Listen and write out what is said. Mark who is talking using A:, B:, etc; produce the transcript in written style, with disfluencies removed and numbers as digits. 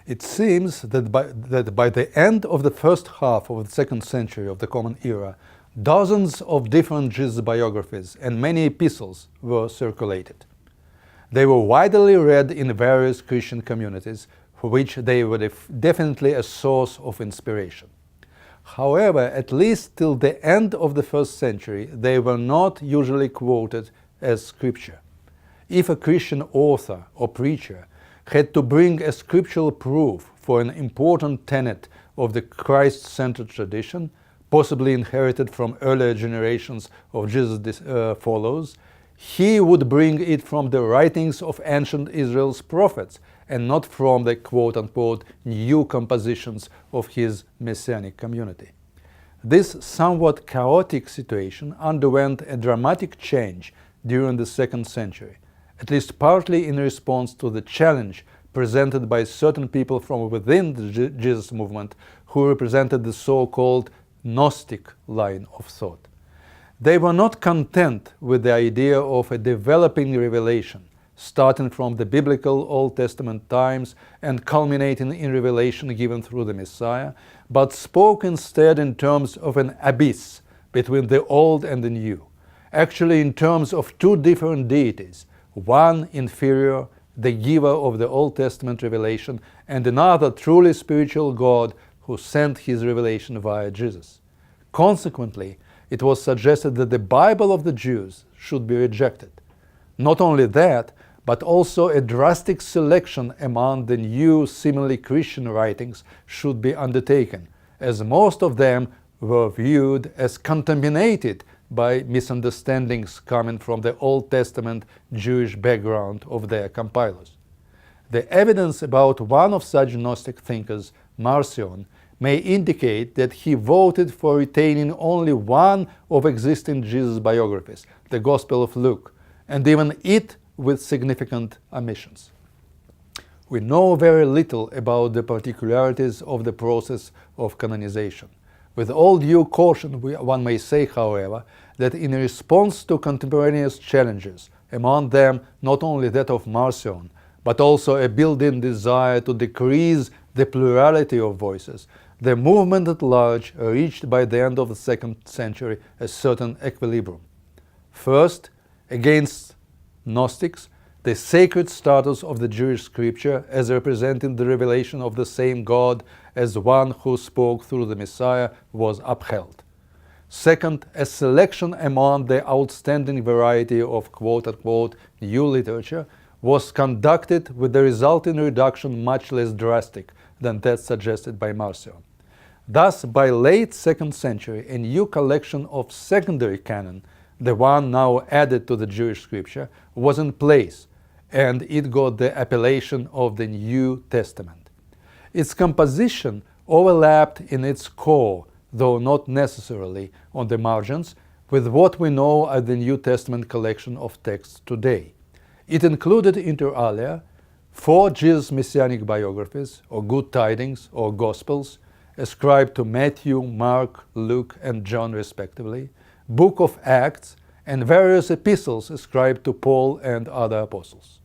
A: It seems that by the end of the first half of the second century of the Common Era, dozens of different Jesus biographies and many epistles were circulated. They were widely read in various Christian communities, for which they were definitely a source of inspiration. However, at least till the end of the first century, they were not usually quoted as scripture. If a Christian author or preacher had to bring a scriptural proof for an important tenet of the Christ-centered tradition, possibly inherited from earlier generations of Jesus' followers, he would bring it from the writings of ancient Israel's prophets and not from the quote-unquote new compositions of his messianic community. This somewhat chaotic situation underwent a dramatic change during the second century, at least partly in response to the challenge presented by certain people from within the Jesus movement who represented the so-called Gnostic line of thought. They were not content with the idea of a developing revelation, starting from the biblical Old Testament times and culminating in revelation given through the Messiah, but spoke instead in terms of an abyss between the old and the new, actually in terms of two different deities, one inferior, the giver of the Old Testament revelation, and another truly spiritual God who sent his revelation via Jesus. Consequently, it was suggested that the Bible of the Jews should be rejected. Not only that, but also a drastic selection among the new seemingly Christian writings should be undertaken, as most of them were viewed as contaminated by misunderstandings coming from the Old Testament Jewish background of their compilers. The evidence about one of such Gnostic thinkers, Marcion, may indicate that he voted for retaining only one of existing Jesus biographies, the Gospel of Luke, and even it with significant omissions. We know very little about the particularities of the process of canonization. With all due caution, one may say, however, that in response to contemporaneous challenges, among them not only that of Marcion, but also a built-in desire to decrease the plurality of voices, the movement at large reached by the end of the second century a certain equilibrium. First, against Gnostics, the sacred status of the Jewish scripture as representing the revelation of the same God as one who spoke through the Messiah was upheld. Second, a selection among the outstanding variety of quote-unquote new literature was conducted with the resulting reduction much less drastic than that suggested by Marcion. Thus, by late second century, a new collection of secondary canon, the one now added to the Jewish scripture, was in place, and it got the appellation of the New Testament. Its composition overlapped in its core, though not necessarily on the margins, with what we know as the New Testament collection of texts today. It included, inter alia, 4 Jesus messianic biographies, or good tidings, or gospels, ascribed to Matthew, Mark, Luke, and John respectively, Book of Acts, and various epistles ascribed to Paul and other apostles.